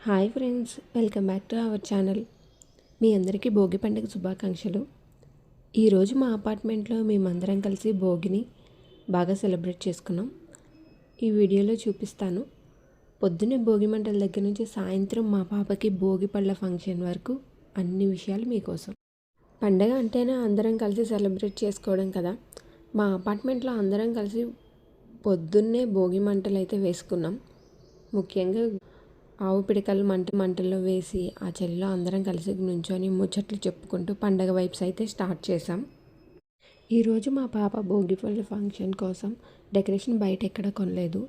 Hi friends, welcome back to our channel. మీ అందరికీ భోగి పండుగ శుభాకాంక్షలు. ఈరోజు మా అపార్ట్మెంట్లో మేమందరం కలిసి భోగిని బాగా సెలబ్రేట్ చేసుకున్నాం. ఈ వీడియోలో చూపిస్తాను. పొద్దున్నే భోగి మంటల దగ్గర నుంచి సాయంత్రం మా పాపకి భోగి పళ్ళ ఫంక్షన్ వరకు అన్ని విషయాలు మీకోసం. పండగ అంటేనే అందరం కలిసి సెలబ్రేట్ చేసుకోవడం కదా. మా అపార్ట్మెంట్లో అందరం కలిసి పొద్దున్నే భోగి మంటలు అయితే వేసుకున్నాం. ముఖ్యంగా ఆవు పిడకలు మంటల్లో వేసి ఆ చలిలో అందరం కలిసి నుంచొని ముచ్చట్లు చెప్పుకుంటూ పండగ వైబ్స్ అయితే స్టార్ట్ చేసాం. ఈరోజు మా పాప భోగిపళ్ళ ఫంక్షన్ కోసం డెకరేషన్ బయట ఎక్కడ కొనలేదు,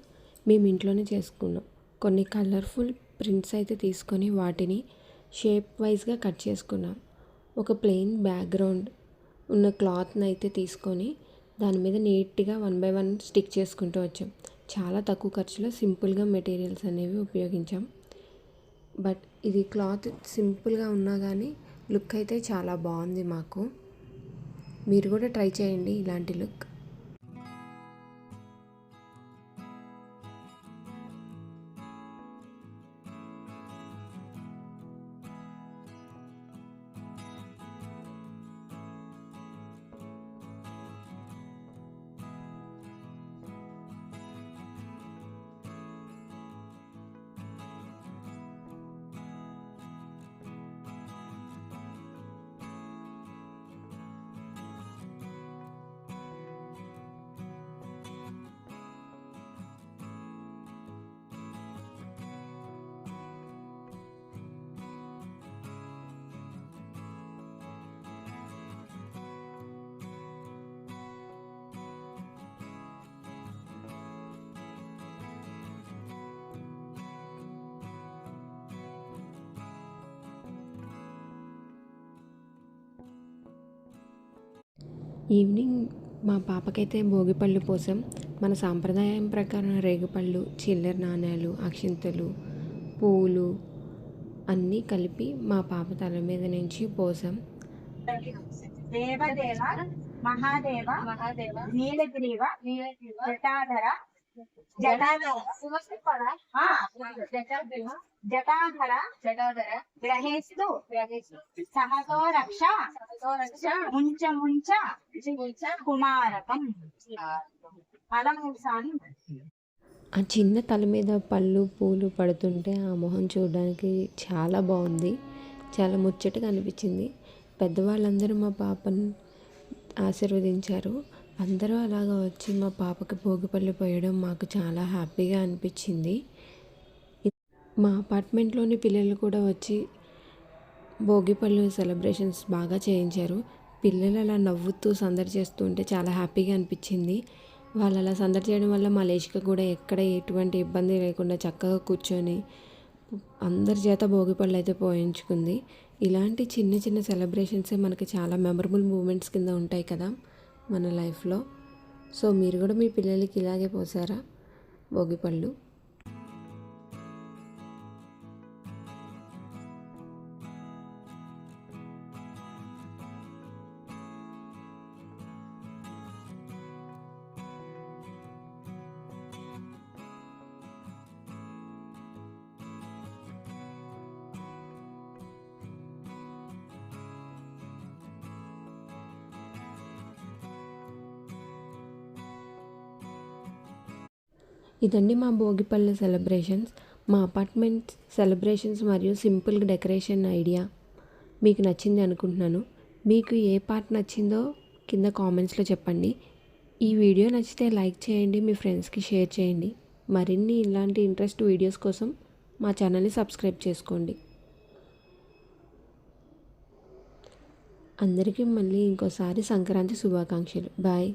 మేము ఇంట్లోనే చేసుకున్నాం. కొన్ని కలర్ఫుల్ ప్రింట్స్ అయితే తీసుకొని వాటిని షేప్ వైజ్గా కట్ చేసుకున్నాం. ఒక ప్లెయిన్ బ్యాక్గ్రౌండ్ ఉన్న క్లాత్ని అయితే తీసుకొని దాని మీద నీట్గా 1 by 1 స్టిక్ చేసుకుంటూ వచ్చాం. చాలా తక్కువ ఖర్చులో సింపుల్గా మెటీరియల్స్ అనేవి ఉపయోగించాం. బట్ ఇది క్లాత్ సింపుల్గా ఉన్నా కానీ లుక్ అయితే చాలా బాగుంది. మాకు మీరు కూడా ట్రై చేయండి ఇలాంటి లుక్. ఈవినింగ్ మా పాపకైతే భోగిపళ్ళు పోసాం. మన సాంప్రదాయం ప్రకారం రేగుపళ్ళు, చిల్లర నాణ్యాలు, అక్షింతలు, పూలు అన్నీ కలిపి మా పాప తల మీద నుంచి పోసాం. దేవదేవ మహాదేవ నీలగ్రీవ జటాధర జటాధర గ్రహేస్తు సహతో రక్ష ముంచ ముంచ కుమారకం. అలా 3 సార్లు. ఆ చిన్న తల మీద పళ్ళు పూలు పడుతుంటే ఆ మొహం చూడడానికి చాలా బాగుంది, చాలా ముచ్చటగా అనిపించింది. పెద్దవాళ్ళందరూ మా పాపను ఆశీర్వదించారు. అందరూ అలాగా వచ్చి మా పాపకి భోగిపళ్ళు పోయడం మాకు చాలా హ్యాపీగా అనిపించింది. మా అపార్ట్మెంట్లోని పిల్లలు కూడా వచ్చి భోగిపళ్ళు సెలబ్రేషన్స్ బాగా చేయించారు. పిల్లలు అలా నవ్వుతూ సందడి చేస్తూ ఉంటే చాలా హ్యాపీగా అనిపించింది. వాళ్ళు అలా సందడి చేయడం వల్ల మా లేచిక కూడా ఎక్కడ ఎటువంటి ఇబ్బంది లేకుండా చక్కగా కూర్చొని అందరి చేత భోగిపళ్ళు అయితే పోయించుకుంది. ఇలాంటి చిన్న చిన్న సెలబ్రేషన్సే మనకి చాలా మెమరబుల్ మూమెంట్స్ కింద ఉంటాయి కదా మన లైఫ్లో. సో మీరు కూడా మీ పిల్లలకి ఇలాగే పోసారా భోగిపళ్ళు? ఇదండి మా భోగిపళ్ళు సెలబ్రేషన్స్. మా అపార్ట్మెంట్ సెలబ్రేషన్స్ మరియు సింపుల్ డెకరేషన్ ఐడియా మీకు నచ్చింది అనుకుంటున్నాను. మీకు ఏ పార్ట్ నచ్చిందో కింద కామెంట్స్లో చెప్పండి. ఈ వీడియో నచ్చితే లైక్ చేయండి, మీ ఫ్రెండ్స్కి షేర్ చేయండి. మరిన్ని ఇలాంటి ఇంట్రెస్ట్ వీడియోస్ కోసం మా ఛానల్ని సబ్స్క్రైబ్ చేసుకోండి. అందరికీ మళ్ళీ ఇంకోసారి సంక్రాంతి శుభాకాంక్షలు. బాయ్.